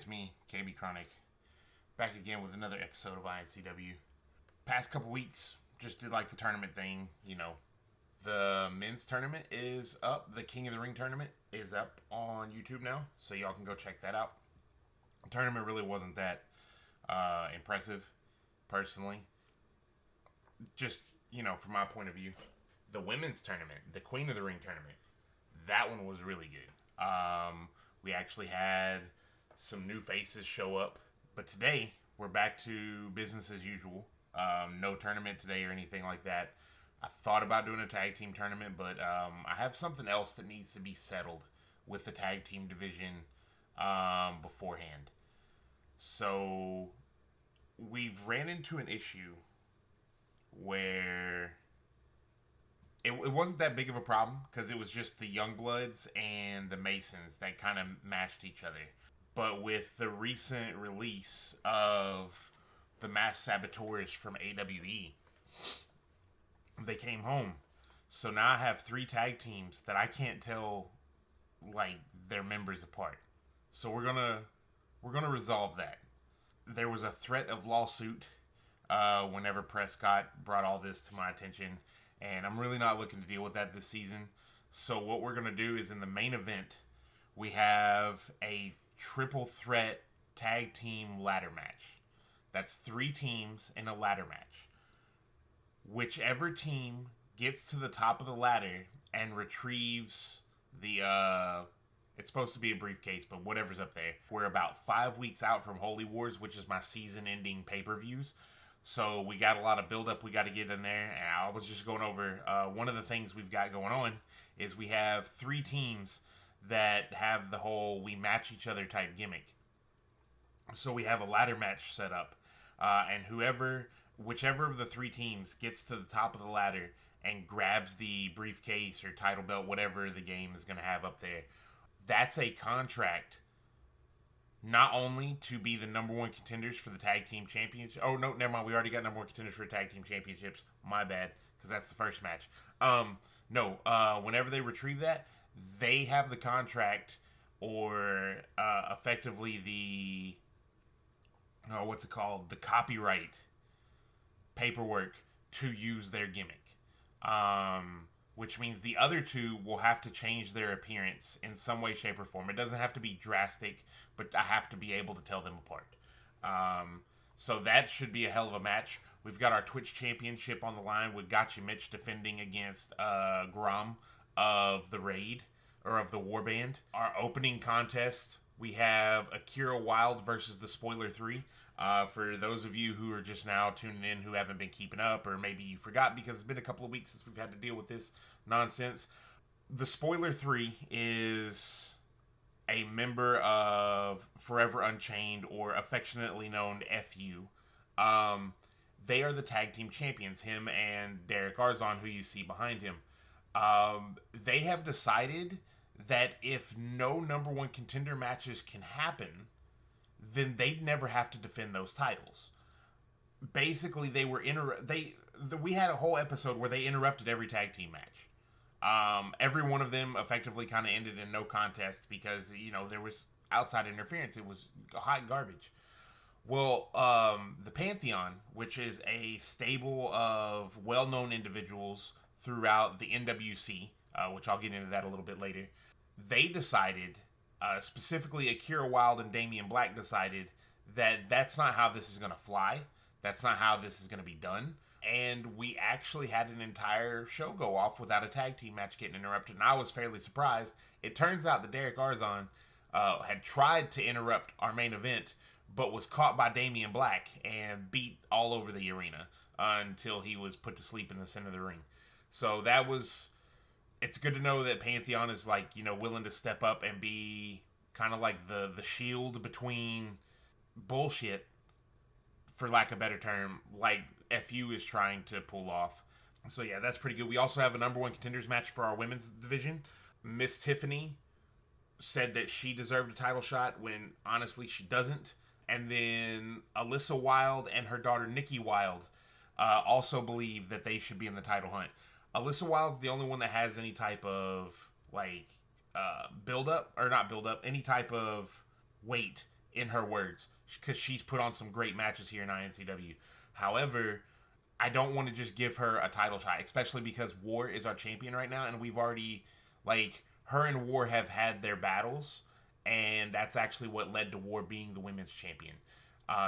it's me, KB Chronic, back again with another episode of iNCW. Past couple weeks, just did like the tournament thing, The men's tournament is up. The King of the Ring tournament is up on YouTube now, so y'all can go check that out. The tournament really wasn't that impressive, personally. Just, from my point of view. The women's tournament, the Queen of the Ring tournament, that one was really good. We actually had some new faces show up, but today we're back to business as usual. No tournament today or anything like that. I thought about doing a tag team tournament, but I have something else that needs to be settled with the tag team division beforehand. So we've ran into an issue where it wasn't that big of a problem because it was just the Youngbloods and the Masons that kind of matched each other. But with the recent release of the Masked Saboteurs from AWE, they came home. So now I have 3 tag teams that I can't tell their members apart. So we're gonna resolve that. There was a threat of lawsuit whenever Prescott brought all this to my attention, and I'm really not looking to deal with that this season. So what we're gonna do is in the main event, we have a triple threat tag team ladder match. That's 3 teams in a ladder match. Whichever team gets to the top of the ladder and retrieves the, it's supposed to be a briefcase, but whatever's up there. We're about 5 weeks out from Holy Wars, which is my season-ending pay-per-views. So we got a lot of build-up we got to get in there. And I was just going over, one of the things we've got going on is we have 3 teams that have the whole we match each other type gimmick. So we have a ladder match set up. And whichever of the 3 teams gets to the top of the ladder and grabs the briefcase or title belt, whatever the game is going to have up there, that's a contract not only to be the number 1 contenders for the tag team championship. Oh, no, never mind. We already got number 1 contenders for the tag team championships. My bad, because that's the first match. Whenever they retrieve that, they have the contract or effectively the, the copyright paperwork to use their gimmick. Which means the other 2 will have to change their appearance in some way, shape, or form. It doesn't have to be drastic, but I have to be able to tell them apart. So that should be a hell of a match. We've got our Twitch Championship on the line with GotchaMitch defending against Grom of the Raid, or of the Warband. Our opening contest, we have Akira Wyld versus the Spoiler 3. For those of you who are just now tuning in who haven't been keeping up, or maybe you forgot because it's been a couple of weeks since we've had to deal with this nonsense. The Spoiler 3 is a member of Forever Unchained, or affectionately known FU. They are the tag team champions, him and Derrick Arzon, who you see behind him. They have decided that if no number 1 contender matches can happen, then they'd never have to defend those titles. Basically, we had a whole episode where they interrupted every tag team match. Every one of them effectively kind of ended in no contest because, there was outside interference. It was hot garbage. Well, the Pantheon, which is a stable of well-known individuals throughout the NWC, which I'll get into that a little bit later, they decided, specifically Akira Wyld and Damien decided that that's not how this is going to fly. That's not how this is going to be done. And we actually had an entire show go off without a tag team match getting interrupted, and I was fairly surprised. It turns out that Derrick Arzon had tried to interrupt our main event, but was caught by Damien and beat all over the arena until he was put to sleep in the center of the ring. So it's good to know that Pantheon is willing to step up and be kind of like the shield between bullshit, for lack of a better term, like FU is trying to pull off. So yeah, that's pretty good. We also have a number 1 contenders match for our women's division. Miss Tiffany said that she deserved a title shot when honestly she doesn't. And then Alyssa Wyld and her daughter Nikki Wyld also believe that they should be in the title hunt. Alyssa Wild's the only one that has any type of build up, or not build up, any type of weight in her words, because she's put on some great matches here in iNCW. However, I don't want to just give her a title shot, especially because War is our champion right now, and we've already, like, her and War have had their battles, and that's actually what led to War being the women's champion.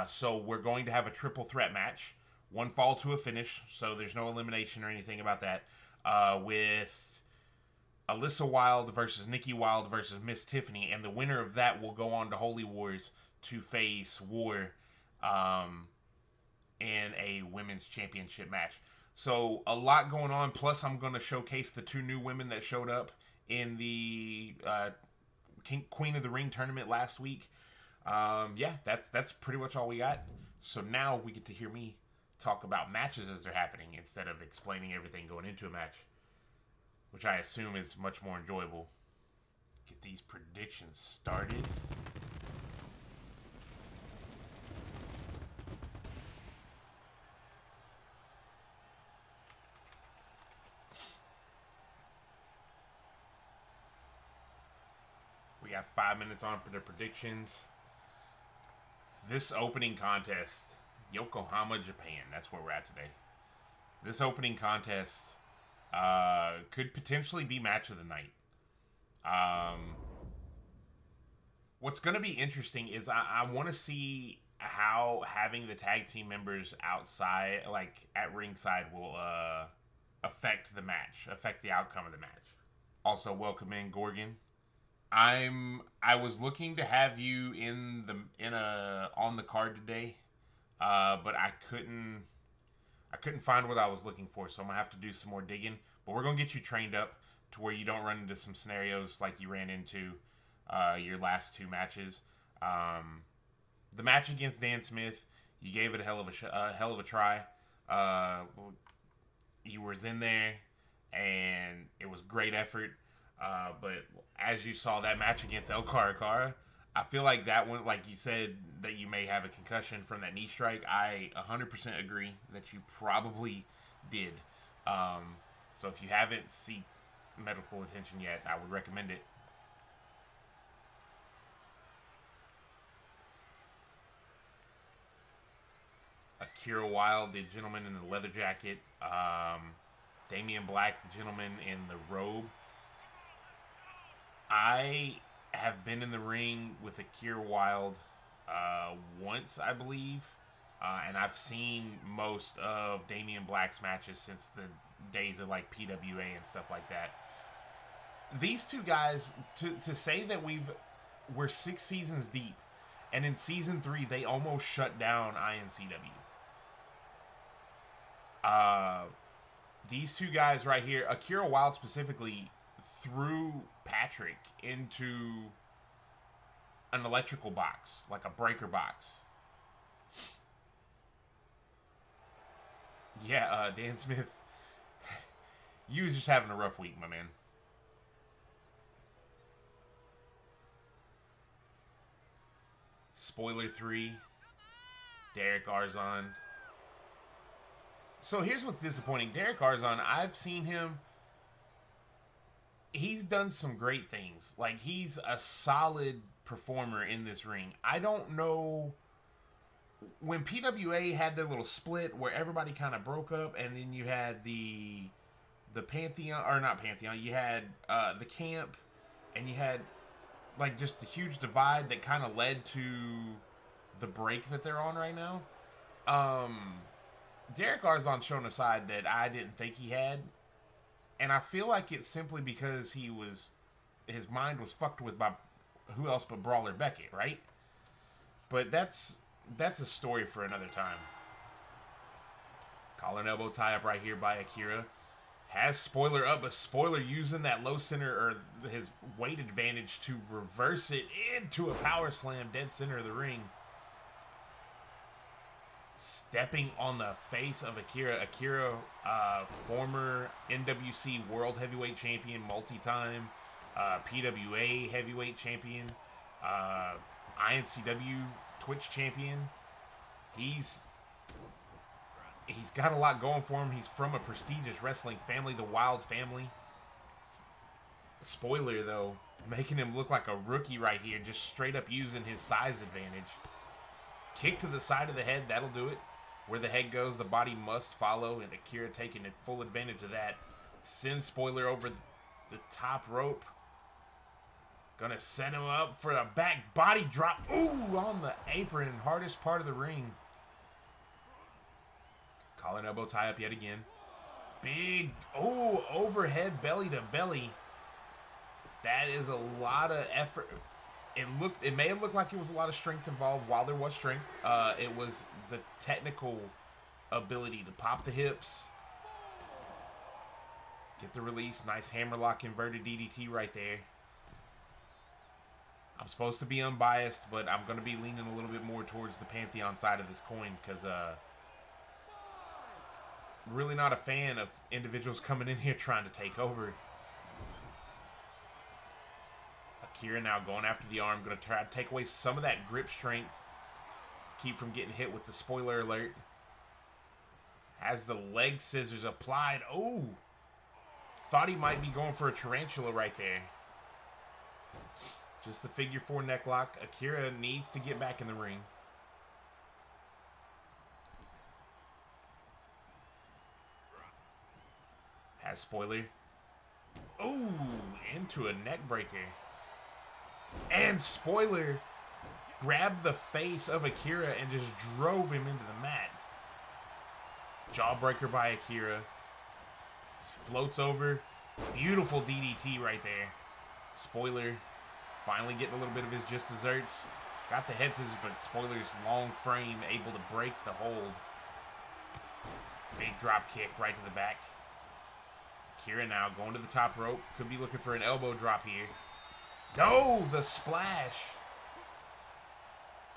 So we're going to have a triple threat match, one fall to a finish, so there's no elimination or anything about that, with Alyssa Wyld versus Nikki Wyld versus Miss Tiffany, and the winner of that will go on to Holy Wars to face War in a women's championship match. So a lot going on, plus I'm going to showcase the 2 new women that showed up in the Queen of the Ring tournament last week. Yeah, that's pretty much all we got. So now we get to hear me talk about matches as they're happening instead of explaining everything going into a match, which I assume is much more enjoyable. Get these predictions started. We got 5 minutes on for the predictions. This opening contest, Yokohama, Japan. That's where we're at today. This opening contest could potentially be match of the night. What's going to be interesting is I want to see how having the tag team members outside, like at ringside, will affect the match, affect the outcome of the match. Also, welcome in Gorgon. I was looking to have you on the card today, but I couldn't find what I was looking for, so I'm gonna have to do some more digging. But we're gonna get you trained up to where you don't run into some scenarios like you ran into your last 2 matches. The match against Dan Smith, you gave it a hell of a try. You was in there, and it was great effort. But as you saw that match against El Caracara, I feel like that one, like you said, that you may have a concussion from that knee strike. I 100% agree that you probably did. So if you haven't sought medical attention yet, I would recommend it. Akira Wyld, the gentleman in the leather jacket. Damien Black, the gentleman in the robe. I have been in the ring with Akira Wyld once, I believe, and I've seen most of Damien Black's matches since the days of like PWA and stuff like that. These 2 guys, to say that we're 6 seasons deep, and in season 3 they almost shut down iNCW. These 2 guys right here, Akira Wyld specifically, threw Patrick into an electrical box, like a breaker box. Yeah, Dan Smith, you was just having a rough week, my man. Spoiler 3, Derrick Arzon. So here's what's disappointing. Derrick Arzon, I've seen him. He's done some great things. Like, he's a solid performer in this ring. I don't know. When PWA had their little split where everybody kind of broke up, and then you had the Pantheon, or not Pantheon, you had the camp, and you had like just the huge divide that kind of led to the break that they're on right now. Derrick Arzon's shown a side that I didn't think he had. And I feel like it's simply because his mind was fucked with by who else but Brawler Beckett, right? But that's a story for another time. Collar and elbow tie up right here by Akira. Has Spoiler up, but Spoiler using that low center or his weight advantage to reverse it into a power slam dead center of the ring. Stepping on the face of Akira. Akira, former NWC World Heavyweight Champion, multi-time PWA Heavyweight Champion, iNCW Twitch Champion. He's got a lot going for him. He's from a prestigious wrestling family, the Wyld family. Spoiler, though, making him look like a rookie right here, just straight up using his size advantage. Kick to the side of the head, that'll do it. Where the head goes, the body must follow, and Akira taking full advantage of that. Sends Spoiler over the top rope. Gonna set him up for a back body drop. Ooh, on the apron, hardest part of the ring. Collar elbow tie up yet again. Big, overhead belly to belly. That is a lot of effort. It may have looked like it was a lot of strength involved. While there was strength, it was the technical ability to pop the hips, get the release. Nice hammerlock inverted DDT right there. I'm supposed to be unbiased, but I'm going to be leaning a little bit more towards the Pantheon side of this coin because really not a fan of individuals coming in here trying to take over. Akira now going after the arm, going to try to take away some of that grip strength, keep from getting hit with the spoiler alert. Has the leg scissors applied. Oh, thought he might be going for a tarantula right there. Just the figure four neck lock. Akira needs to get back in the ring. Has spoiler. Oh, into a neck breaker. And spoiler grabbed the face of Akira and just drove him into the mat. Jawbreaker by Akira. Floats over. Beautiful DDT right there. Spoiler finally getting a little bit of his just desserts. Got the head scissors, but Spoiler's long frame able to break the hold. Big drop kick right to the back. Akira now going to the top rope. Could be looking for an elbow drop here. No, the splash.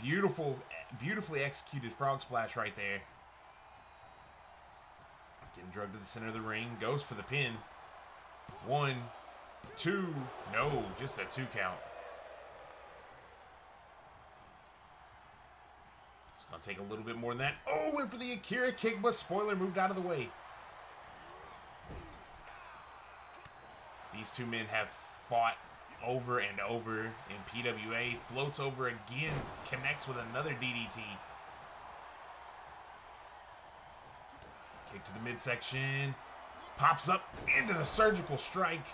Beautifully executed frog splash right there. Getting drugged to the center of the ring. Goes for the pin. 1, 2. No, just a 2 count. It's going to take a little bit more than that. Oh, went for the Akira kick, but Spoiler moved out of the way. These two men have fought over and over in PWA. Floats over again. Connects with another DDT. Kick to the midsection. Pops up into the surgical strike.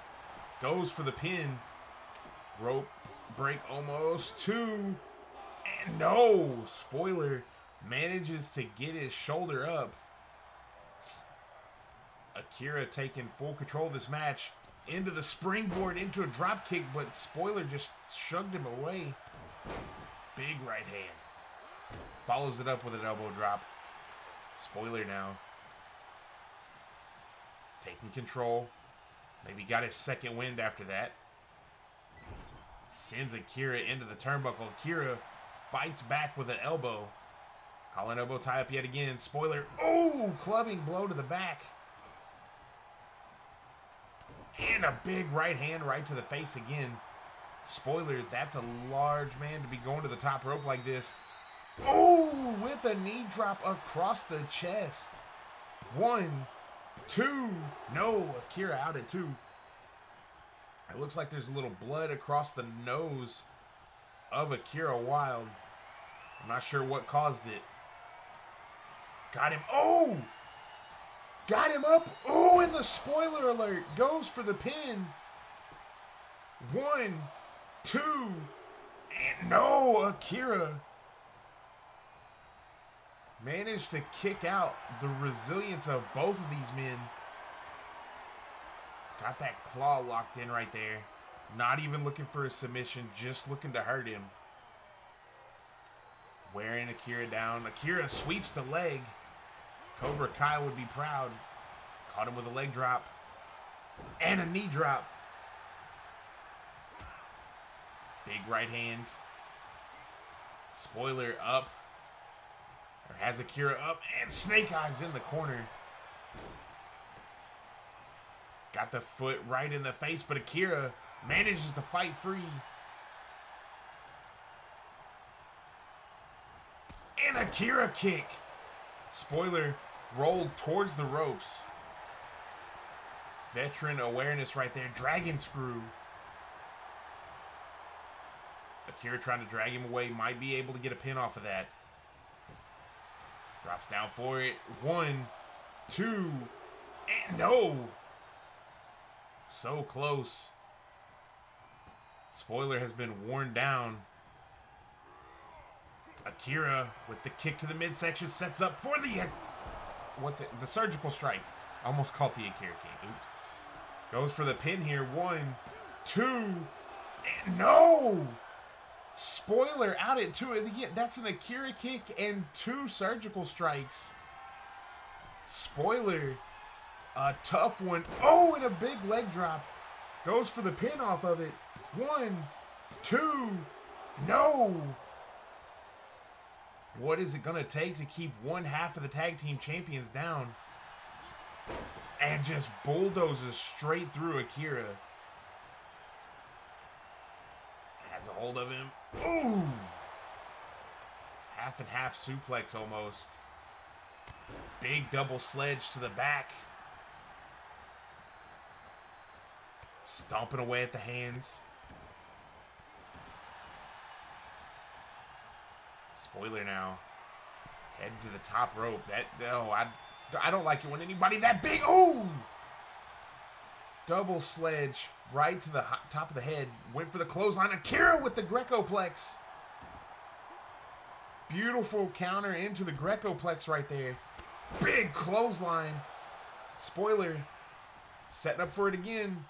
Goes for the pin. Rope break almost. 2. And no. Spoiler manages to get his shoulder up. Akira taking full control of this match. Into the springboard, into a drop kick, but Spoiler just shrugged him away. Big right hand. Follows it up with an elbow drop. Spoiler now taking control. Maybe got his second wind after that. Sends Akira into the turnbuckle. Akira fights back with an elbow. Collar elbow tie up yet again. Spoiler. Oh, clubbing blow to the back. And a big right hand right to the face again. Spoiler, that's a large man to be going to the top rope like this. Oh, with a knee drop across the chest. 1, 2. No, Akira out at 2. It looks like there's a little blood across the nose of Akira Wyld. I'm not sure what caused it. Got him. Oh! Got him up. Oh, and the spoiler alert goes for the pin. 1, 2. And no, Akira managed to kick out. The resilience of both of these men. Got that claw locked in right there. Not even looking for a submission, just looking to hurt him. Wearing Akira down. Akira sweeps the leg. Cobra Kai would be proud. Caught him with a leg drop. And a knee drop. Big right hand. Spoiler up. Or has Akira up. And Snake Eyes in the corner. Got the foot right in the face. But Akira manages to fight free. And Akira kick. Spoiler rolled towards the ropes. Veteran awareness right there. Dragon screw. Akira trying to drag him away. Might be able to get a pin off of that. Drops down for it. 1, 2, and no! So close. Spoiler has been worn down. Akira with the kick to the midsection sets up for the... The surgical strike. Almost called the Akira kick. Oops. Goes for the pin here. 1, 2, and no! Spoiler out at 2. That's an Akira kick and 2 surgical strikes. Spoiler. A tough one. Oh, and a big leg drop. Goes for the pin off of it. 1, 2, no! What is it going to take to keep one half of the tag team champions down? And just bulldozes straight through Akira. Has a hold of him. Ooh! Half and half suplex almost. Big double sledge to the back. Stomping away at the hands. Spoiler now. Head to the top rope. I don't like it when anybody that big. Oh! Double sledge right to the top of the head. Went for the clothesline. Akira with the Greco-plex. Beautiful counter into the Greco-plex right there. Big clothesline. Spoiler. Setting up for it again.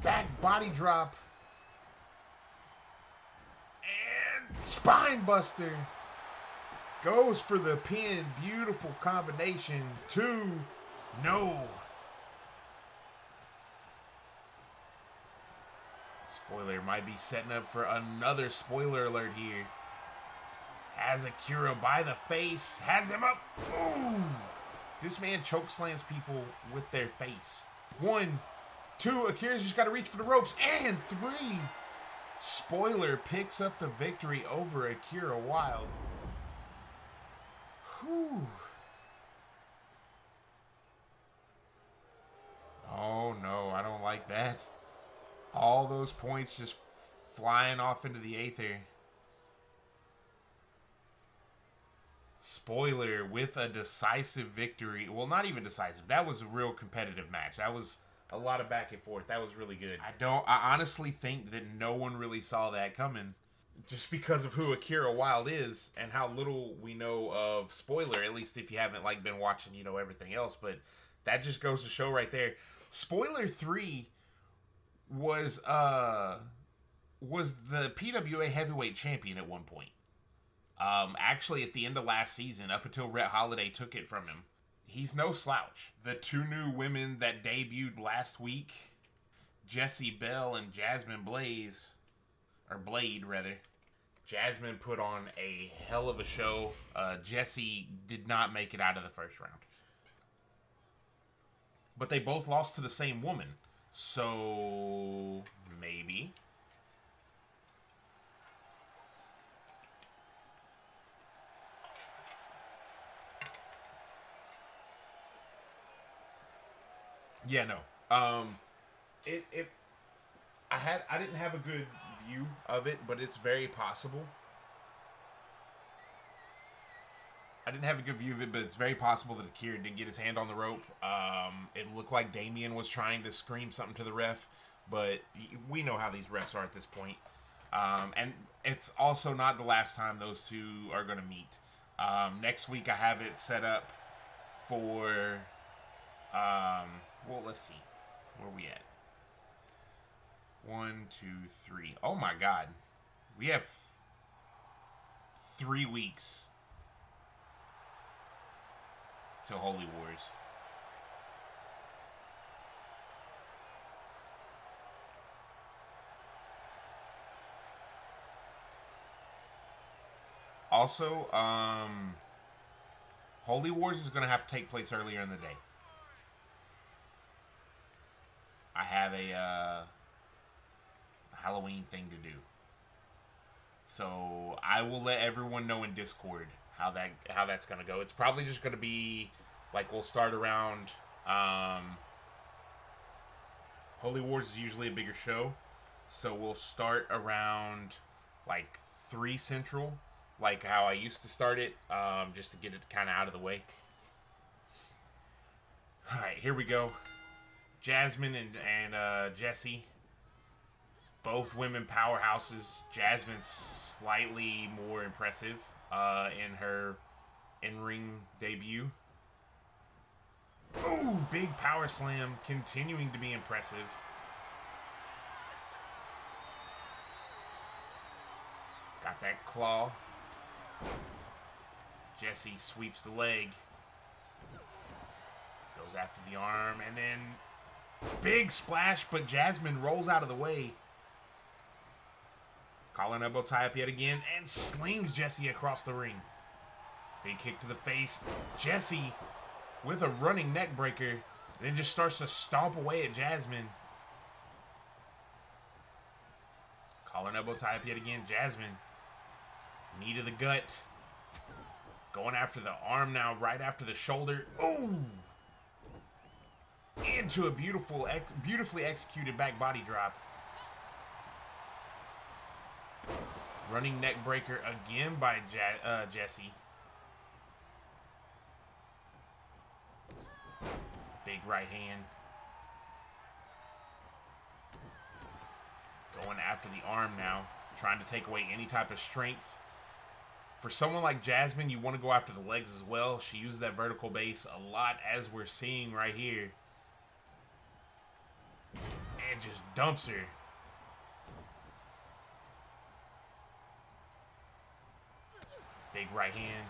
Back body drop. And spine buster. Goes for the pin. Beautiful combination. 2. No. Spoiler might be setting up for another spoiler alert here. Has Akira by the face. Has him up. Boom. This man choke slams people with their face. 1, 2. Akira's just got to reach for the ropes. And 3. Spoiler picks up the victory over Akira Wyld. Whew. Oh no, I don't like that. All those points just flying off into the aether. Spoiler with a decisive victory. Well, not even decisive. That was a real competitive match. That was a lot of back and forth. That was really good. I honestly think that no one really saw that coming. Just because of who Akira Wyld is and how little we know of Spoiler, at least if you haven't been watching, everything else. But that just goes to show right there. Spoiler 3 was the PWA heavyweight champion at one point. Actually, at the end of last season, up until Rhett Holiday took it from him. He's no slouch. The 2 new women that debuted last week, Jessie, Belle, and Jazmin Blade, rather. Jazmin put on a hell of a show. Jessie did not make it out of the first round. But they both lost to the same woman. So, maybe. Yeah, no. I didn't have a good view of it, but it's very possible. I didn't have a good view of it, but it's very possible that Akira didn't get his hand on the rope. It looked like Damien was trying to scream something to the ref, but we know how these refs are at this point. And it's also not the last time those two are going to meet. Next week I have it set up for... well, let's see. Where are we at? 1, 2, 3. Oh my God. We have 3 weeks till Holy Wars. Also, Holy Wars is going to have to take place earlier in the day. I have a Halloween thing to do. So I will let everyone know in Discord how that's going to go. It's probably just going to be we'll start around Holy Wars is usually a bigger show. So we'll start around like 3 central, like how I used to start it, just to get it kind of out of the way. All right, here we go. Jazmin and Jessie, both women powerhouses. Jazmin's slightly more impressive in her in-ring debut. Ooh, big power slam, continuing to be impressive. Got that claw. Jessie sweeps the leg. Goes after the arm, and then big splash, but Jazmin rolls out of the way. Collar and elbow tie up yet again, and slings Jessie across the ring. Big kick to the face. Jessie with a running neck breaker, then just starts to stomp away at Jazmin. Collar and elbow tie up yet again. Jazmin, knee to the gut. Going after the arm now, right after the shoulder. Ooh! Into a beautifully executed back body drop. Running neck breaker again by Jessie. Big right hand. Going after the arm now. Trying to take away any type of strength. For someone like Jazmin, you want to go after the legs as well. She uses that vertical base a lot, as we're seeing right here. And just dumps her. Big right hand.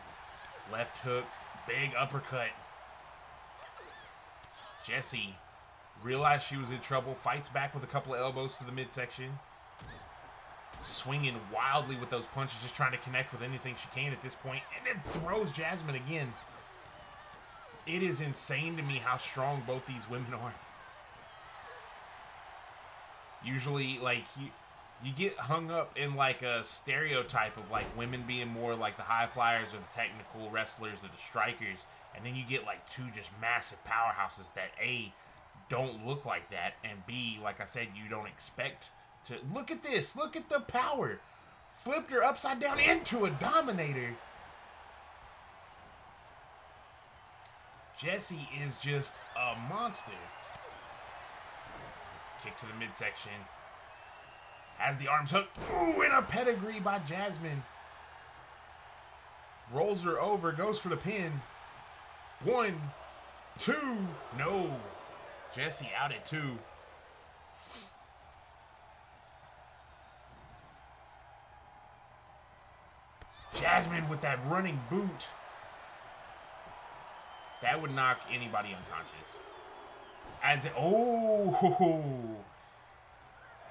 Left hook. Big uppercut. Jessie realized she was in trouble. Fights back with a couple of elbows to the midsection. Swinging wildly with those punches, just trying to connect with anything she can at this point. And then throws Jazmin again. It is insane to me how strong both these women are. Usually, like, you get hung up in, like, a stereotype of, like, women being more like the high flyers or the technical wrestlers or the strikers. And then you get, like, 2 just massive powerhouses that, A, don't look like that. And, B, like I said, you don't expect to. Look at this. Look at the power. Flipped her upside down into a dominator. Jessie is just a monster. Kick to the midsection. Has the arms hooked. Ooh, and a pedigree by Jazmin. Rolls her over. Goes for the pin. 1, 2. No. Jessie out at 2. Jazmin with that running boot. That would knock anybody unconscious. As it, oh,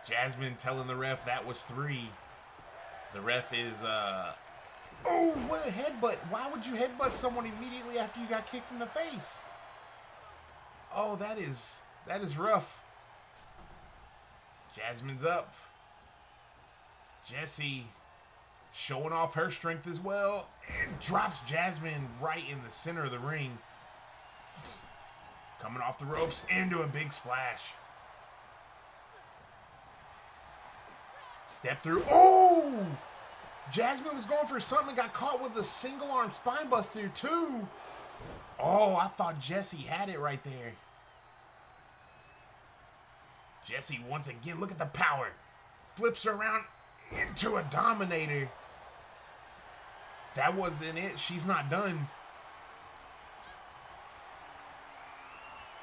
Jazmin telling the ref that was 3. The ref is, oh, what a headbutt. Why would you headbutt someone immediately after you got kicked in the face? Oh, that is rough. Jazmin's up. Jessie showing off her strength as well. And drops Jazmin right in the center of the ring. Coming off the ropes into a big splash. Step through. Oh! Jazmin was going for something and got caught with a single arm spine buster too. Oh, I thought Jessie had it right there. Jessie once again, look at the power. Flips her around into a dominator. That wasn't it. She's not done.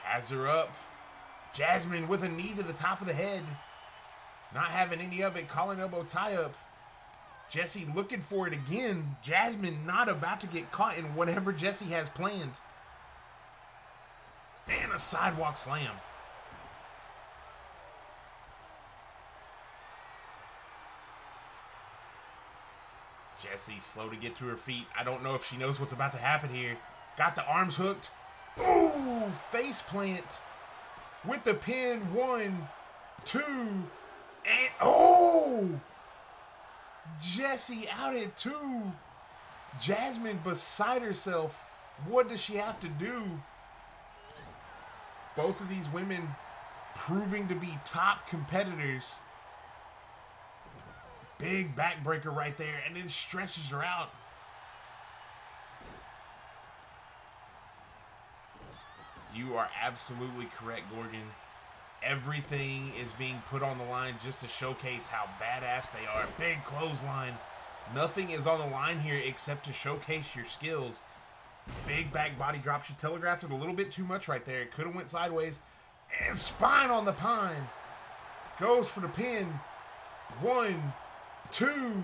Has her up. Jazmin with a knee to the top of the head. Not having any of it. Collar and elbow tie up. Jessie looking for it again. Jazmin not about to get caught in whatever Jessie has planned. And a sidewalk slam. Jessie slow to get to her feet. I don't know if she knows what's about to happen here. Got the arms hooked. Ooh, face plant with the pin. 1, 2, and oh! Jessie out at 2. Jazmin beside herself. What does she have to do? Both of these women proving to be top competitors. Big backbreaker right there, and then stretches her out. You are absolutely correct, Gorgon. Everything is being put on the line just to showcase how badass they are. Big clothesline. Nothing is on the line here except to showcase your skills. Big back body drop. She telegraphed it a little bit too much right there. It could have went sideways. And spine on the pine. Goes for the pin. 1, 2,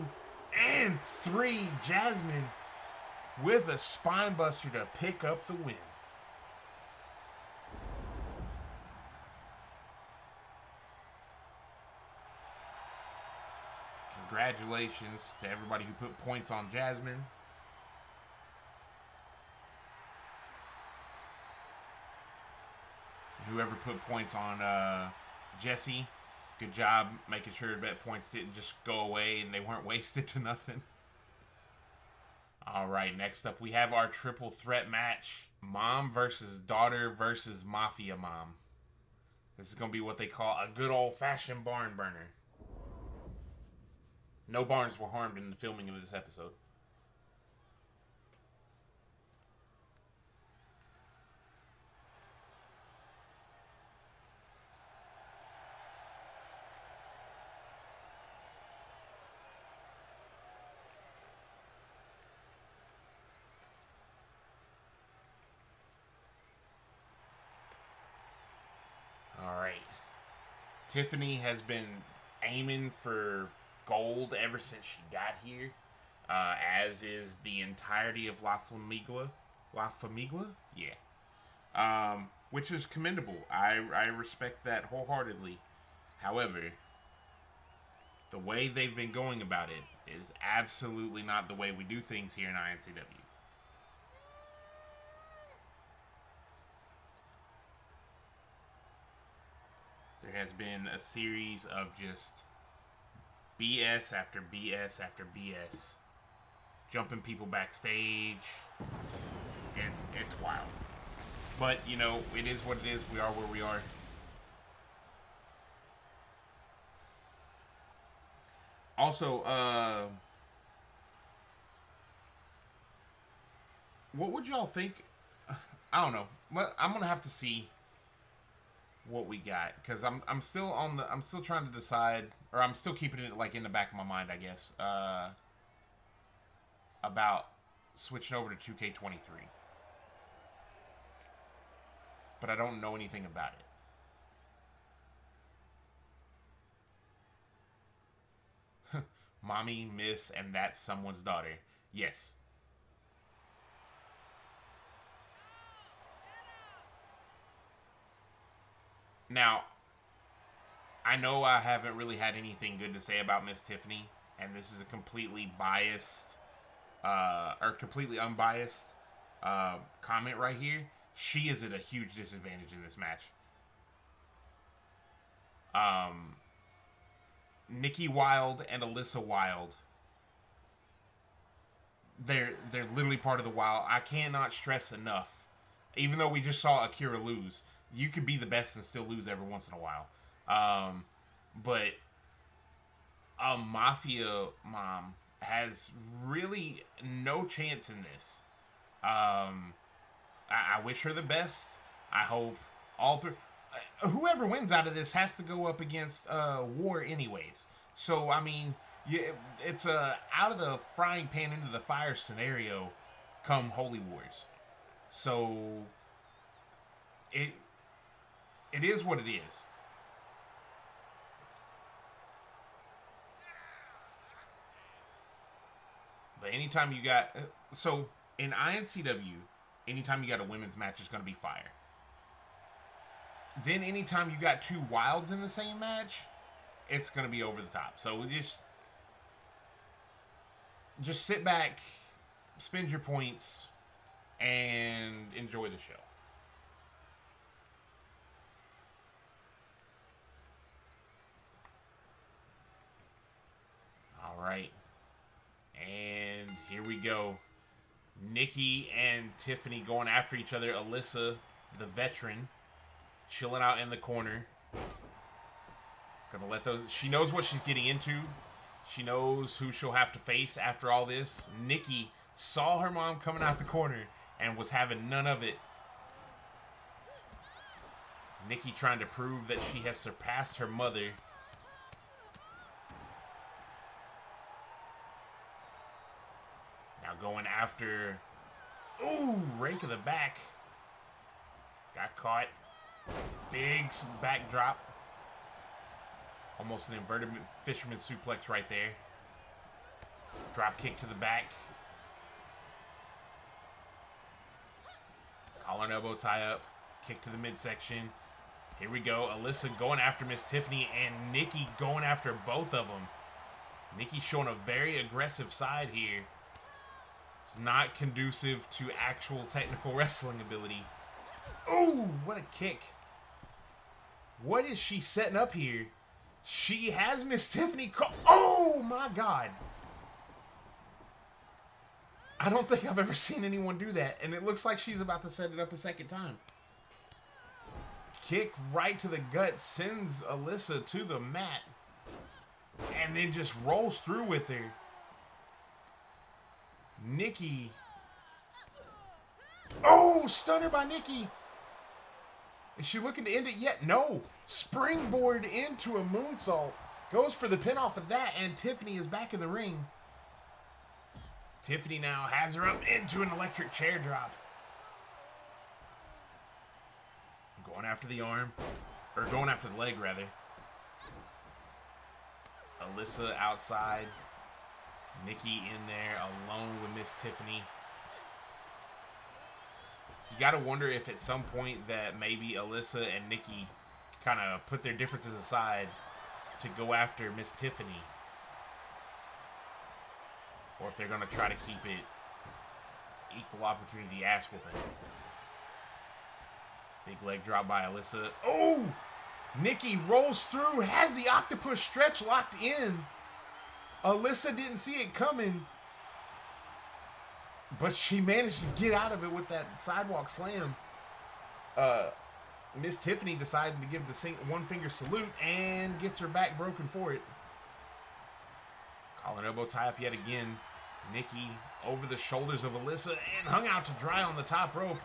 and 3. Jazmin with a spine buster to pick up the win. Congratulations to everybody who put points on Jazmin. Whoever put points on Jessie, good job making sure that points didn't just go away and they weren't wasted to nothing. All right, next up we have our triple threat match. Mom versus daughter versus Mafia Mom. This is going to be what they call a good old-fashioned barn burner. No barns were harmed in the filming of this episode. All right. Tiffany has been aiming for gold ever since she got here, as is the entirety of La Famiglia. La Famiglia? Yeah. Which is commendable. I respect that wholeheartedly. However, the way they've been going about it is absolutely not the way we do things here in iNCW. There has been a series of just BS after BS after BS. Jumping people backstage. It's wild. But, you know, it is what it is. We are where we are. Also, what would y'all think? I don't know. I'm going to have to see what we got, because I'm still trying to decide, or I'm still keeping it like in the back of my mind, I guess, about switching over to 2K23. But I don't know anything about it. Mommy, miss, and that's someone's daughter. Yes. Now, I know I haven't really had anything good to say about Miss Tiffany, and this is a completely biased, or completely unbiased comment right here. She is at a huge disadvantage in this match. Nikki Wyld and Alyssa Wyld, they're literally part of the Wyld. I cannot stress enough, even though we just saw Akira lose, you could be the best and still lose every once in a while. But a Mafia Mom has really no chance in this. I wish her the best. I hope all three... whoever wins out of this has to go up against War anyways. So, I mean, it's a out of the frying pan into the fire scenario come Holy Wars. So, it is what it is. But anytime you got... so, in iNCW, anytime you got a women's match, it's going to be fire. Then anytime you got two Wilds in the same match, it's going to be over the top. So we just sit back, spend your points, and enjoy the show. All right. And here we go. Nikki and Tiffany going after each other. Alyssa, the veteran, chilling out in the corner. Gonna let those... she knows what she's getting into. She knows who she'll have to face after all this. Nikki saw her mom coming out the corner and was having none of it. Nikki trying to prove that she has surpassed her mother. Now going after... Ooh, rake of the back. Got caught. Big backdrop. Almost an inverted fisherman suplex right there. Drop kick to the back. Collar and elbow tie up. Kick to the midsection. Here we go. Alyssa going after Miss Tiffany and Nikki going after both of them. Nikki showing a very aggressive side here. It's not conducive to actual technical wrestling ability. Ooh, what a kick. What is she setting up here? She has Miss Tiffany. Oh my God. I don't think I've ever seen anyone do that. And it looks like she's about to set it up a second time. Kick right to the gut. Sends Alyssa to the mat. And then just rolls through with her. Nikki. Oh, stunner by Nikki. Is she looking to end it yet? No. Springboard into a moonsault. Goes for the pin off of that, and Tiffany is back in the ring. Tiffany now has her up into an electric chair drop. Going after the arm. Or going after the leg, rather. Alyssa outside. Nikki in there alone with Miss Tiffany. You got to wonder if at some point that maybe Alyssa and Nikki kind of put their differences aside to go after Miss Tiffany. Or if they're going to try to keep it equal opportunity ass whooping. Big leg drop by Alyssa. Oh! Nikki rolls through, has the octopus stretch locked in. Alyssa didn't see it coming. But she managed to get out of it with that sidewalk slam. Miss Tiffany decided to give the one finger salute and gets her back broken for it. Collar and elbow tie up yet again. Nikki over the shoulders of Alyssa and hung out to dry on the top rope.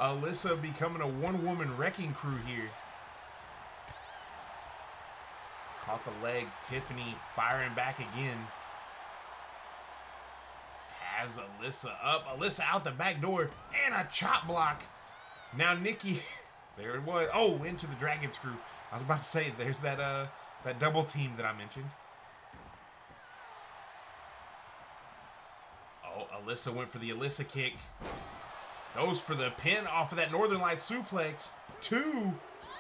Alyssa becoming a one-woman wrecking crew here. Caught the leg. Tiffany firing back again. Has Alyssa up. Alyssa out the back door. And a chop block. Now Nikki. There it was. Oh, into the dragon screw. I was about to say, there's that double team that I mentioned. Oh, Alyssa went for the Alyssa kick. Goes for the pin off of that Northern Lights suplex. 2.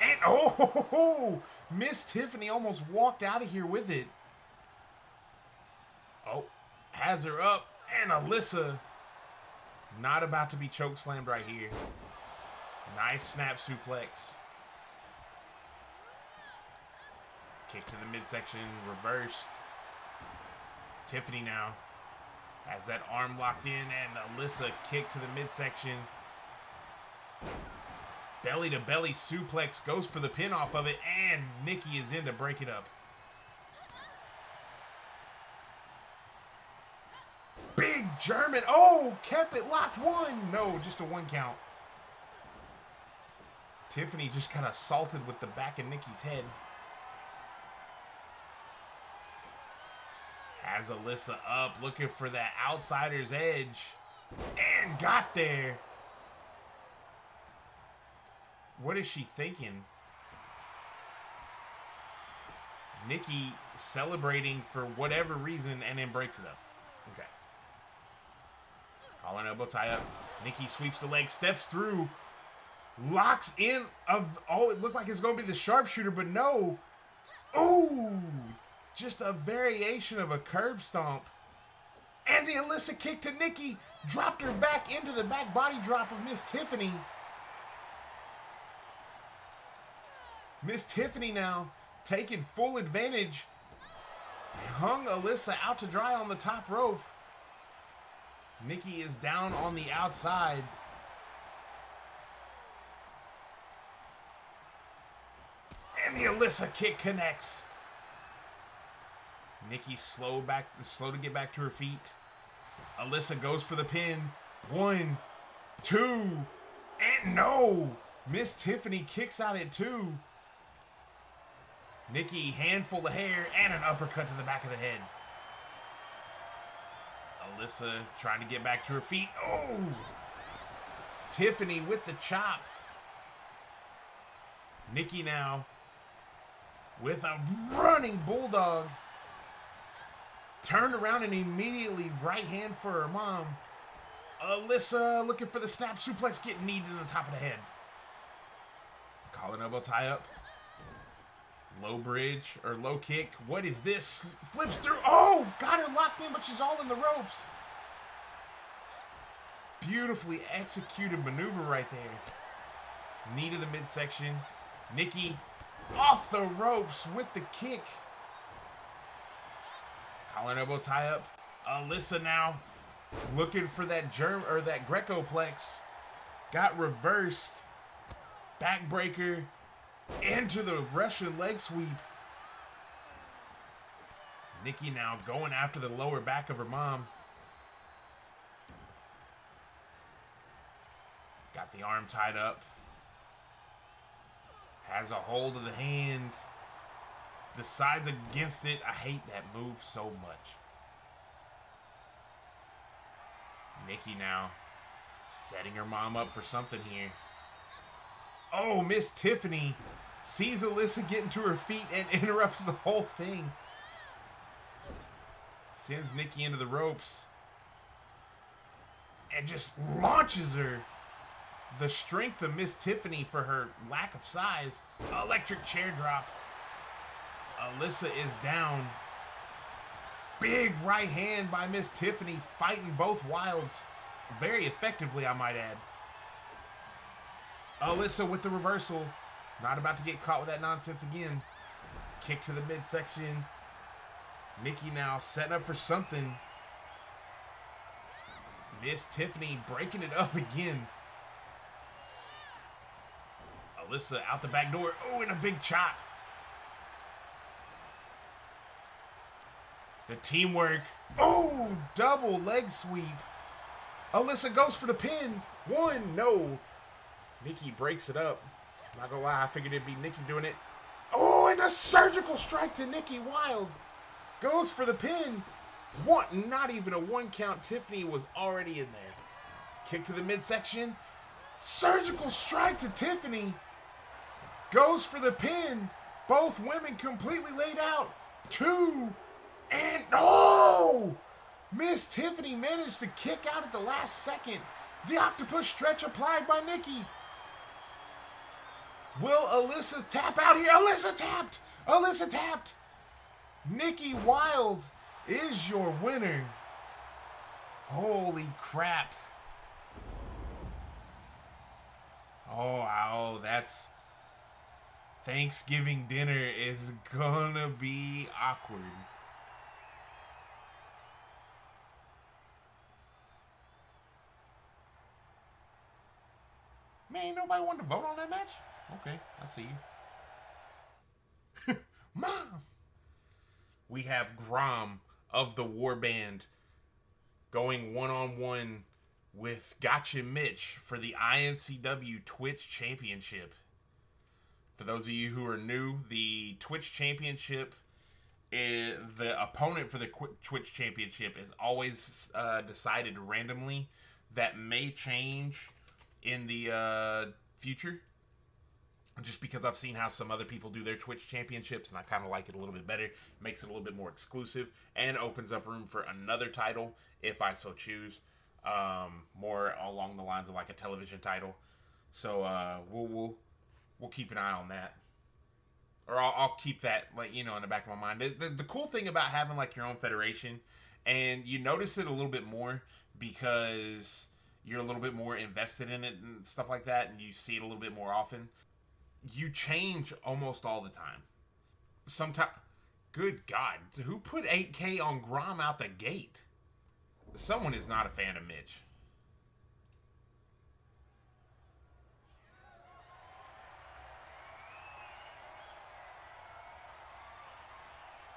And oh, Miss Tiffany almost walked out of here with it. Oh, has her up. And Alyssa not about to be choke slammed right here. Nice snap suplex. Kick to the midsection, reversed. Tiffany now has that arm locked in, and Alyssa kick to the midsection. Belly to belly suplex, goes for the pin off of it, and Nikki is in to break it up. Big German. Oh, kept it locked. 1. No, just a 1 count. Tiffany just got assaulted with the back of Nikki's head. Has Alyssa up, looking for that outsider's edge. And got there. What is she thinking? Nikki celebrating for whatever reason and then breaks it up. Okay. Collar and elbow tie up. Nikki sweeps the leg, steps through, locks in. Oh, it looked like it's going to be the sharpshooter, but no. Ooh, just a variation of a curb stomp. And the Alyssa kick to Nikki. Dropped her back into the back body drop of Miss Tiffany. Miss Tiffany now taking full advantage. Hung Alyssa out to dry on the top rope. Nikki is down on the outside. And the Alyssa kick connects. Nikki slow to get back to her feet. Alyssa goes for the pin. 1, 2, and no! Miss Tiffany kicks out at 2. Nikki, handful of hair, and an uppercut to the back of the head. Alyssa trying to get back to her feet. Oh! Tiffany with the chop. Nikki now with a running bulldog. Turned around and immediately right hand for her mom. Alyssa looking for the snap suplex, getting kneed in the top of the head. Collar elbow tie up. Low bridge or low kick. What is this? Flips through. Oh, got her locked in, but she's all in the ropes. Beautifully executed maneuver right there. Knee to the midsection. Nikki off the ropes with the kick. Collar and elbow tie up. Alyssa now looking for that that Greco-plex. Got reversed. Backbreaker into the Russian leg sweep. Nikki now going after the lower back of her mom. Got the arm tied up. Has a hold of the hand. Decides against it. I hate that move so much. Nikki now setting her mom up for something here. Oh, Miss Tiffany sees Alyssa getting to her feet and interrupts the whole thing. Sends Nikki into the ropes. And just launches her. The strength of Miss Tiffany for her lack of size. Electric chair drop. Alyssa is down. Big right hand by Miss Tiffany, fighting both Wilds very effectively, I might add. Alyssa with the reversal. Not about to get caught with that nonsense again. Kick to the midsection. Nikki now setting up for something. Miss Tiffany breaking it up again. Alyssa out the back door. Oh, and a big chop. The teamwork. Oh, double leg sweep. Alyssa goes for the pin. 1, no. Nikki breaks it up. Not gonna lie, I figured it'd be Nikki doing it. Oh, and a surgical strike to Nikki. Wyld goes for the pin. Not even a 1 count. Tiffany was already in there. Kick to the midsection. Surgical strike to Tiffany. Goes for the pin. Both women completely laid out. 2. And oh! Miss Tiffany managed to kick out at the last second. The octopus stretch applied by Nikki. Will Alyssa tap out here? Alyssa tapped! Alyssa tapped! Nikki Wyld is your winner. Holy crap. Oh, that's... Thanksgiving dinner is gonna be awkward. Man, ain't nobody wanted to vote on that match? Okay, I see you. Mom! We have Grom of the Warband going one-on-one with GotchaMitch for the iNCW Twitch Championship. For those of you who are new, the Twitch Championship, the opponent for the Twitch Championship is always decided randomly. That may change in the future, just because I've seen how some other people do their Twitch Championships, and I kind of like it a little bit better. Makes it a little bit more exclusive, and opens up room for another title, if I so choose. More along the lines of like a television title. So we'll keep an eye on that. Or I'll keep that, like, you know, in the back of my mind. The cool thing about having like your own federation, and you notice it a little bit more because you're a little bit more invested in it and stuff like that, and you see it a little bit more often. You change almost all the time. Sometimes, good God, who put 8K on Grom out the gate? Someone is not a fan of Mitch.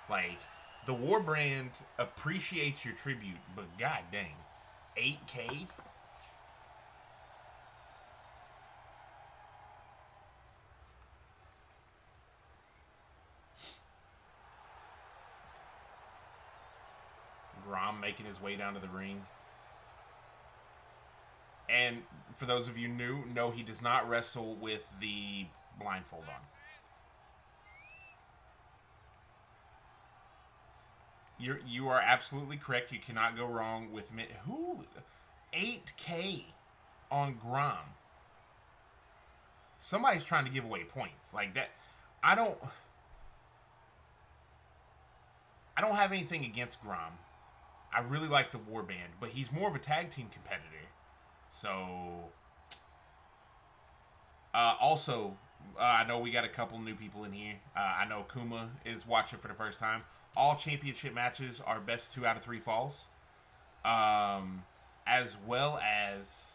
Like, The War Brand appreciates your tribute, but god dang. 8K? Grom making his way down to the ring. And for those of you new, no, he does not wrestle with the blindfold on. You are absolutely correct. You cannot go wrong with who 8K on Grom. Somebody's trying to give away points like that. I don't have anything against Grom. I really like the War Band, but he's more of a tag team competitor. So, also, I know we got a couple new people in here. I know Kuma is watching for the first time. All championship matches are best 2 out of 3 falls. As well as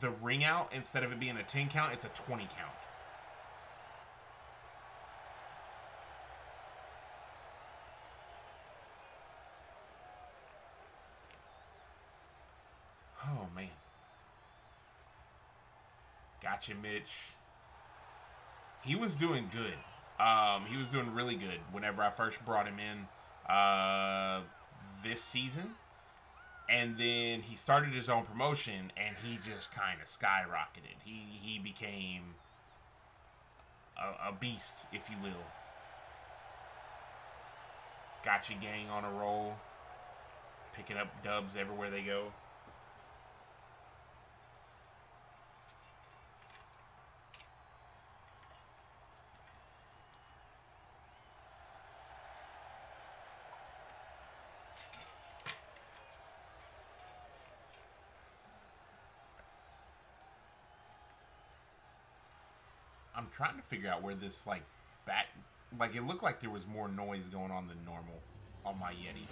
the ring out, instead of it being a 10 count, it's a 20 count. Oh, man. GotchaMitch. He was doing good. He was doing really good whenever I first brought him in this season. And then he started his own promotion, and he just kind of skyrocketed. He became a beast, if you will. Gotcha Gang on a roll. Picking up dubs everywhere they go. I'm trying to figure out where this, like, back... Like, it looked like there was more noise going on than normal on my Yeti.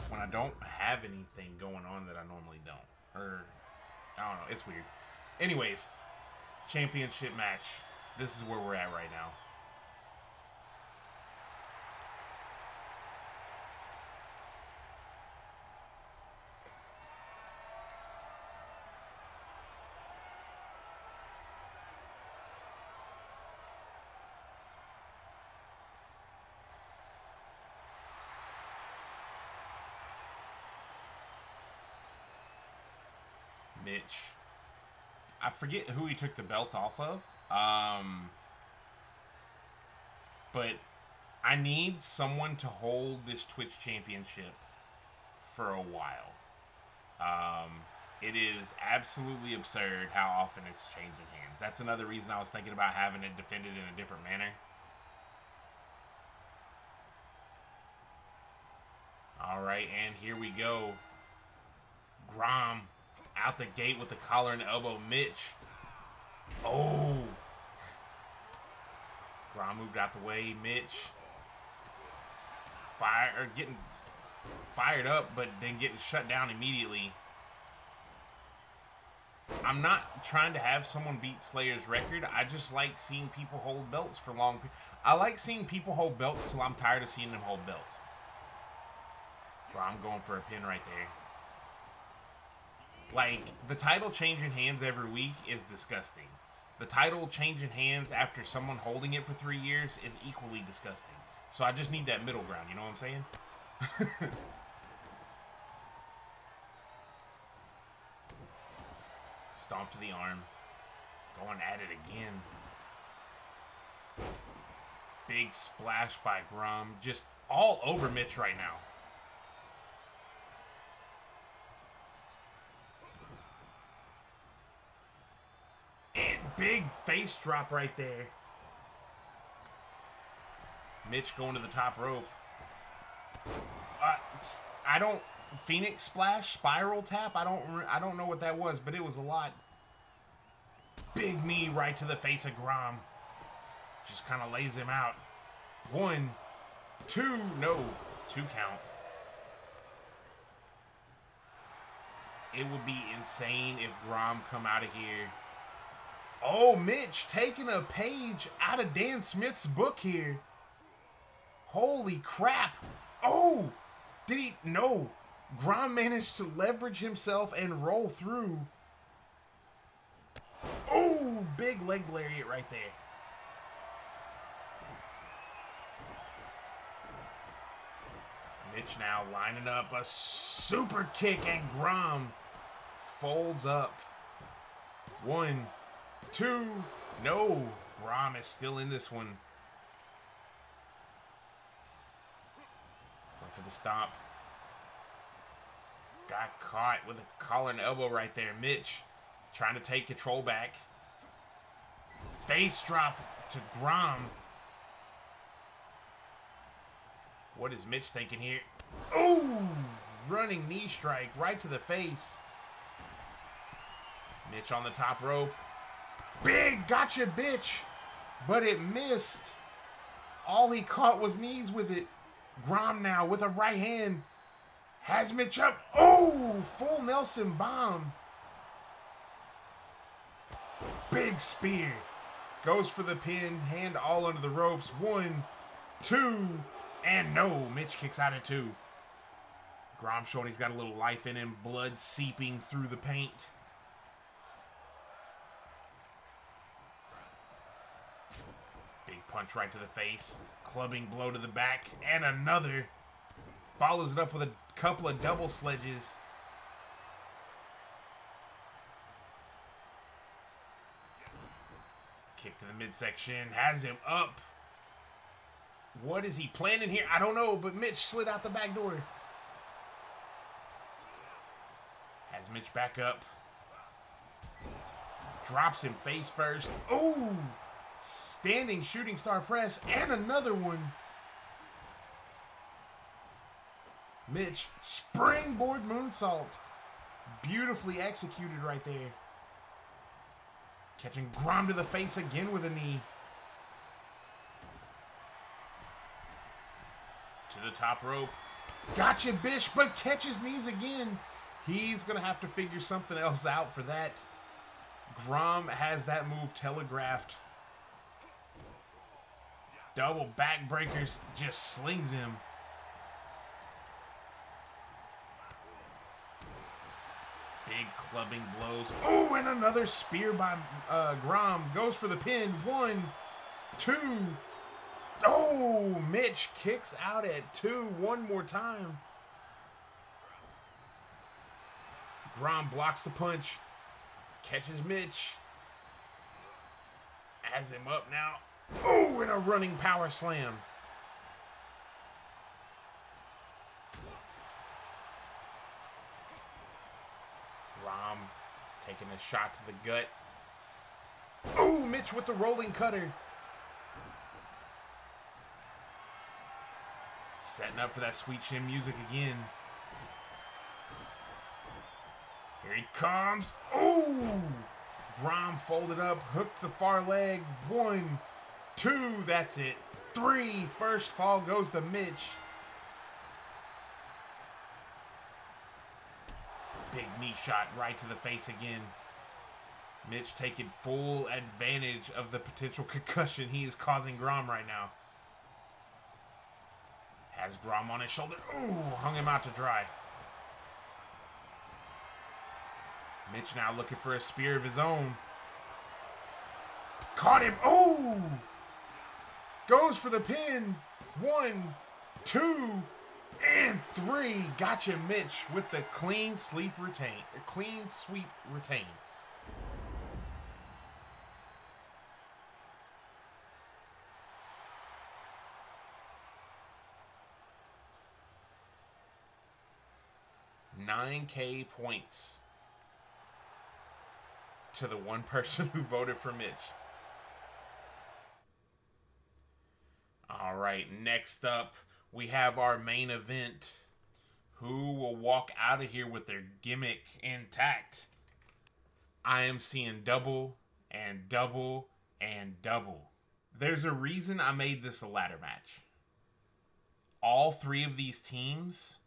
When I don't have anything going on that I normally don't. Or, I don't know. It's weird. Anyways, championship match. This is where we're at right now. Mitch. I forget who he took the belt off of. But I need someone to hold this Twitch championship for a while. It is absolutely absurd how often it's changing hands. That's another reason I was thinking about having it defended in a different manner. Alright, and here we go. Grom out the gate with the collar and elbow. Mitch. Oh. Grom moved out the way. Mitch. Getting fired up, but then getting shut down immediately. I'm not trying to have someone beat Slayer's record. I just like seeing people hold belts for long. I like seeing people hold belts till I'm tired of seeing them hold belts. Grom going for a pin right there. Like, the title changing hands every week is disgusting. The title changing hands after someone holding it for 3 years is equally disgusting. So I just need that middle ground, you know what I'm saying? Stomp to the arm. Going at it again. Big splash by Grom. Just all over Mitch right now. And big face drop right there. Mitch going to the top rope. I don't... Phoenix splash, spiral tap. I don't know what that was, but it was a lot. Big knee right to the face of Grom. Just kind of lays him out. 1, 2, no, 2 count. It would be insane if Grom come out of here. Oh, Mitch taking a page out of Dan Smith's book here. Holy crap. Oh, did he? No. Grom managed to leverage himself and roll through. Oh, big leg lariat right there. Mitch now lining up a super kick, and Grom folds up. 1, 2, no. Grom is still in this one. Went for the stop. Got caught with a collar and elbow right there. Mitch trying to take control back. Face drop to Grom. What is Mitch thinking here? Oh, running knee strike right to the face. Mitch on the top rope. Big gotcha, bitch. But it missed. All he caught was knees with it. Grom now with a right hand. Has Mitch up. Oh, full Nelson bomb. Big spear. Goes for the pin. Hand all under the ropes. 1, 2, and no. Mitch kicks out at 2. Grom showing he's got a little life in him. Blood seeping through the paint. Big punch right to the face. Clubbing blow to the back. And another. Follows it up with a couple of double sledges. Kick to the midsection. Has him up. What is he planning here? I don't know, but Mitch slid out the back door. Has Mitch back up. Drops him face first. Oh! Standing shooting star press. And another one. Mitch, springboard moonsault. Beautifully executed right there. Catching Grom to the face again with a knee. To the top rope. Gotcha, Bish, but catches knees again. He's going to have to figure something else out for that. Grom has that move telegraphed. Double backbreakers, just slings him. Big clubbing blows. Oh, and another spear by Grom. Goes for the pin. 1, 2. Oh, Mitch kicks out at 2 one more time. Grom blocks the punch. Catches Mitch. Has him up now. Oh, and a running power slam. Grom taking a shot to the gut. Oh, Mitch with the rolling cutter. Setting up for that sweet chin music again. Here he comes. Oh! Grom folded up, hooked the far leg. 1, 2, that's it. 3, first fall goes to Mitch. Big knee shot right to the face again. Mitch taking full advantage of the potential concussion he is causing Grom right now. Has Grom on his shoulder. Ooh, hung him out to dry. Mitch now looking for a spear of his own. Caught him. Oh! Goes for the pin. 1, 2, and 3. Gotcha, Mitch with the clean sweep retain. Clean sweep retain. $9,000 points to the one person who voted for Mitch. All right, next up, we have our main event. Who will walk out of here with their gimmick intact? I am seeing double and double and double. There's a reason I made this a ladder match. All 3 of these teams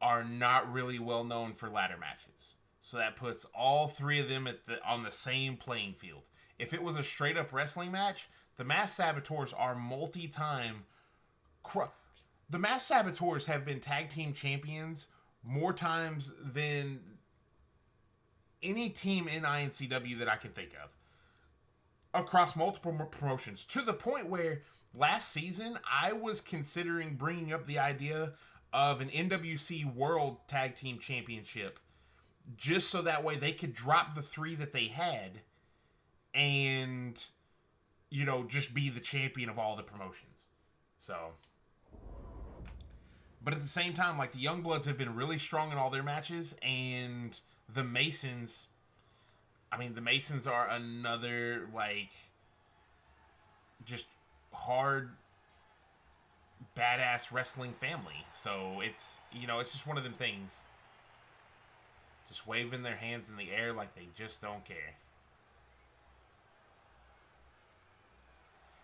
are not really well known for ladder matches. So that puts all 3 of them on the same playing field. If it was a straight up wrestling match, the Masked Saboteurs are multi-time. The Masked Saboteurs have been tag team champions more times than any team in iNCW that I can think of, across multiple promotions, to the point where last season I was considering bringing up the idea of an NWC World Tag Team Championship, just so that way they could drop the 3 that they had and, you know, just be the champion of all the promotions. So, but at the same time, like, the Youngbloods have been really strong in all their matches, and the Masons, I mean, the Masons are another, like, just hard, badass wrestling family. So it's, you know, it's just one of them things. Just waving their hands in the air like they just don't care.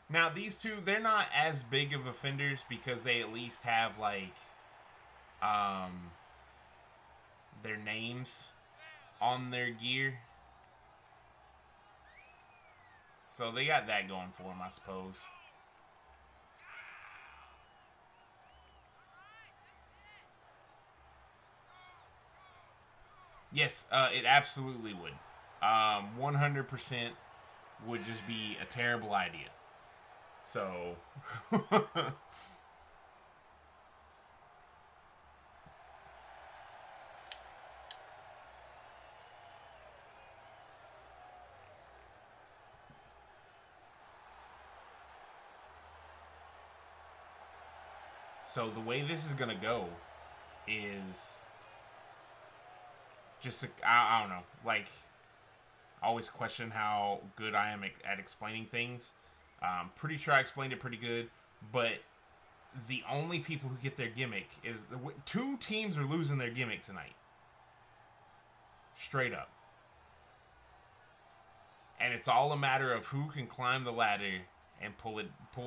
Now, these two, they're not as big of offenders because they at least have, like, their names on their gear. So they got that going for them, I suppose. Yes, it absolutely would. 100% would just be a terrible idea. So... So the way this is going to go is just, I don't know, like, I always question how good I am at explaining things. Pretty sure I explained it pretty good, but the only people who get their gimmick is, 2 teams are losing their gimmick tonight. Straight up. And it's all a matter of who can climb the ladder and pull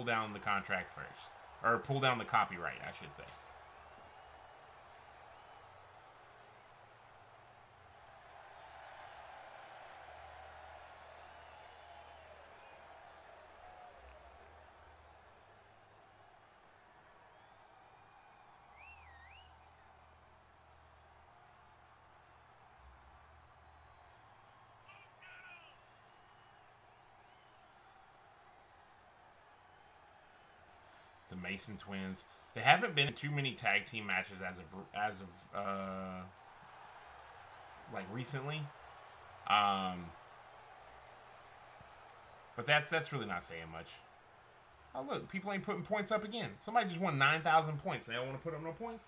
down the contract first. Or pull down the copyright, I should say. The Mason twins. They haven't been in too many tag team matches as of like recently. But that's really not saying much. Oh look, people ain't putting points up again. Somebody just won 9,000 points. They don't want to put up no points.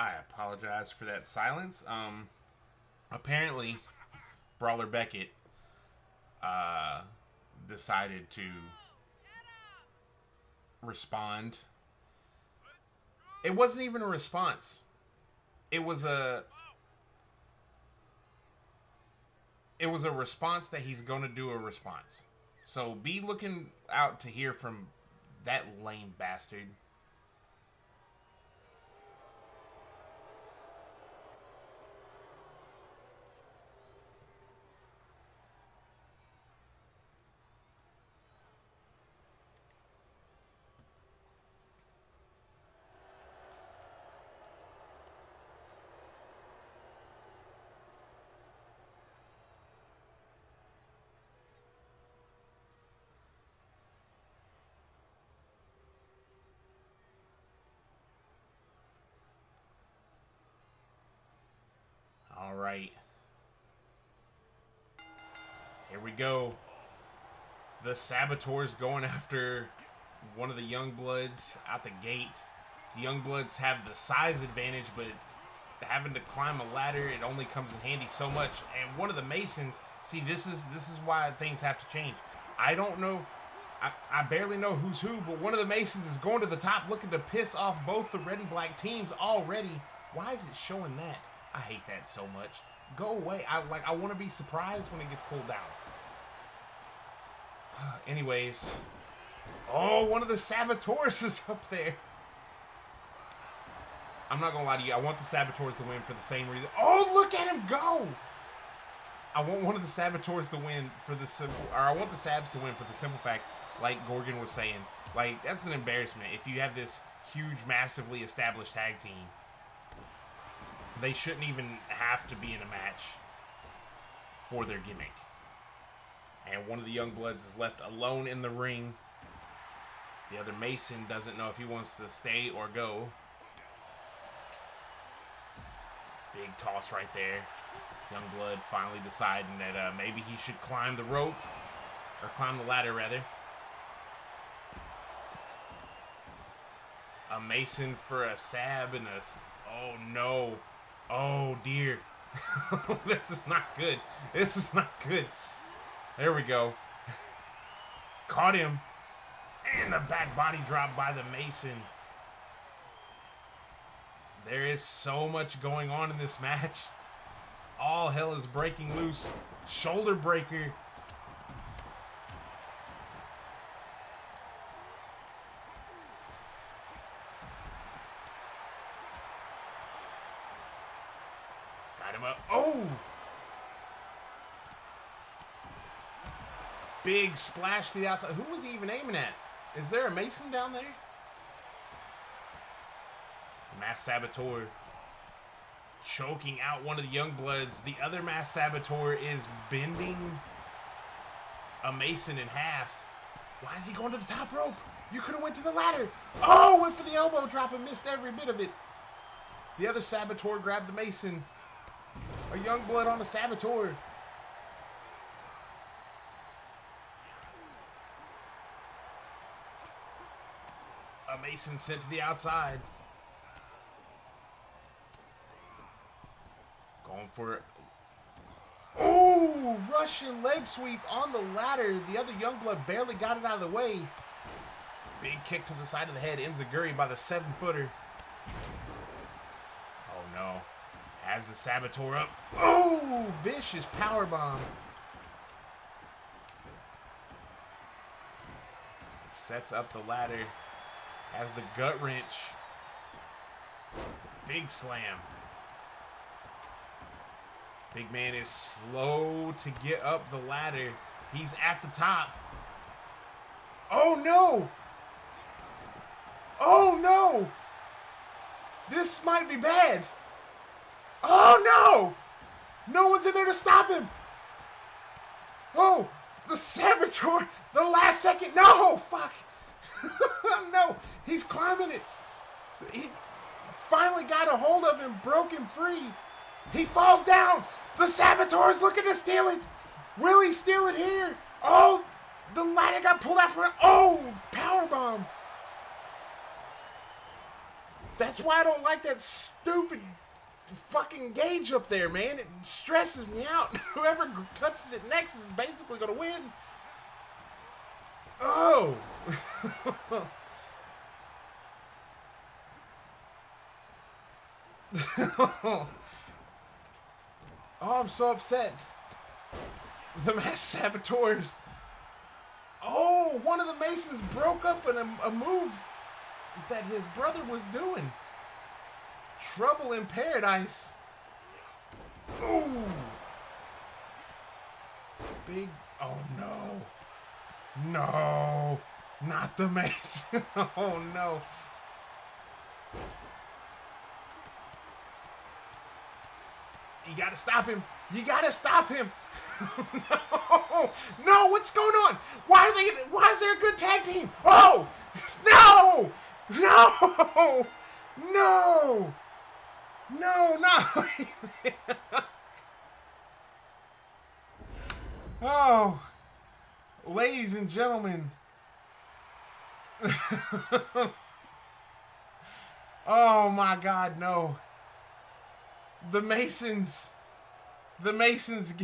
I apologize for that silence. Apparently, Brawler Beckett decided to respond. It wasn't even a response. It was a response that he's going to do a response. So be looking out to hear from that lame bastard. All right. Here we go. The Saboteurs going after one of the Youngbloods out the gate. The Youngbloods have the size advantage, but having to climb a ladder, it only comes in handy so much. And one of the Masons, see, this is why things have to change. I don't know. I barely know who's who, but one of the Masons is going to the top looking to piss off both the red and black teams already. Why is it showing that? I hate that so much. Go away. I want to be surprised when it gets pulled out. Anyways. Oh, one of the Saboteurs is up there. I'm not going to lie to you. I want the Saboteurs to win for the same reason. Oh, look at him go! I want one of the Saboteurs to win for the simple... Or I want the Sabs to win for the simple fact, like Gorgon was saying, like, that's an embarrassment. If you have this huge, massively established tag team, they shouldn't even have to be in a match for their gimmick. And one of the Youngbloods is left alone in the ring. The other Mason doesn't know if he wants to stay or go. Big toss right there. Youngblood finally deciding that maybe he should climb the rope. Or climb the ladder, rather. A Mason for a Sab and a... Oh, no. Oh, dear. This is not good. This is not good. There we go. Caught him. And a back body drop by the Mason. There is so much going on in this match. All hell is breaking loose. Shoulder breaker. Got him up. Oh! Big splash to the outside. Who was he even aiming at? Is there a Mason down there? Mass Saboteur choking out one of the Youngbloods. The other Mass Saboteur is bending a Mason in half. Why is he going to the top rope? You could have went to the ladder. Oh, went for the elbow drop and missed every bit of it. The other Saboteur grabbed the Mason. A Youngblood on the Saboteur. A Mason sent to the outside. Going for it. Ooh, Russian leg sweep on the ladder. The other Youngblood barely got it out of the way. Big kick to the side of the head. Enziguri by the 7-footer. Oh no. Has the Saboteur up. Oh, vicious powerbomb. Sets up the ladder. Has the gut wrench. Big slam. Big man is slow to get up the ladder. He's at the top. Oh no! Oh no! This might be bad. Oh no! No one's in there to stop him. Oh, the Saboteur, the last second. No, fuck. No, he's climbing it. So he finally got a hold of him, broke him free. He falls down. The Saboteur's looking to steal it. Will he steal it here? Oh, the ladder got pulled out from it. Oh, powerbomb. That's why I don't like that stupid fucking gauge up there, man. It stresses me out. Whoever touches it next is basically going to win. Oh. Oh, I'm so upset. The Mass Saboteurs. Oh, one of the Masons broke up in a move that his brother was doing. Trouble in Paradise. Ooh. Big. Oh, no. No. Not the Mason. Oh, no. You gotta stop him. You gotta stop him. No. No, what's going on? Why is there a good tag team? Oh! No! No! No! No, no! Oh. Ladies and gentlemen. Oh my God, no. the Masons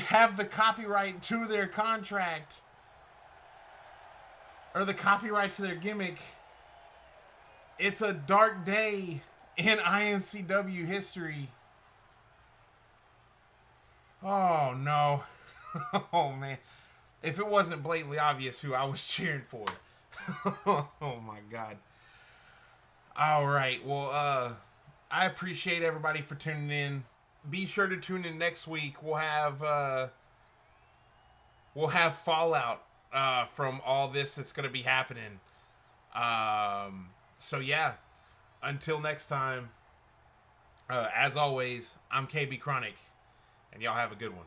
have the copyright to their contract. Or the copyright to their gimmick. It's a dark day in iNCW history. Oh, no. Oh, man. If it wasn't blatantly obvious who I was cheering for. Oh, my God. All right. Well, I appreciate everybody for tuning in. Be sure to tune in next week. We'll have fallout from all this that's going to be happening. So, yeah. Until next time, as always, I'm KB Chronic, and y'all have a good one.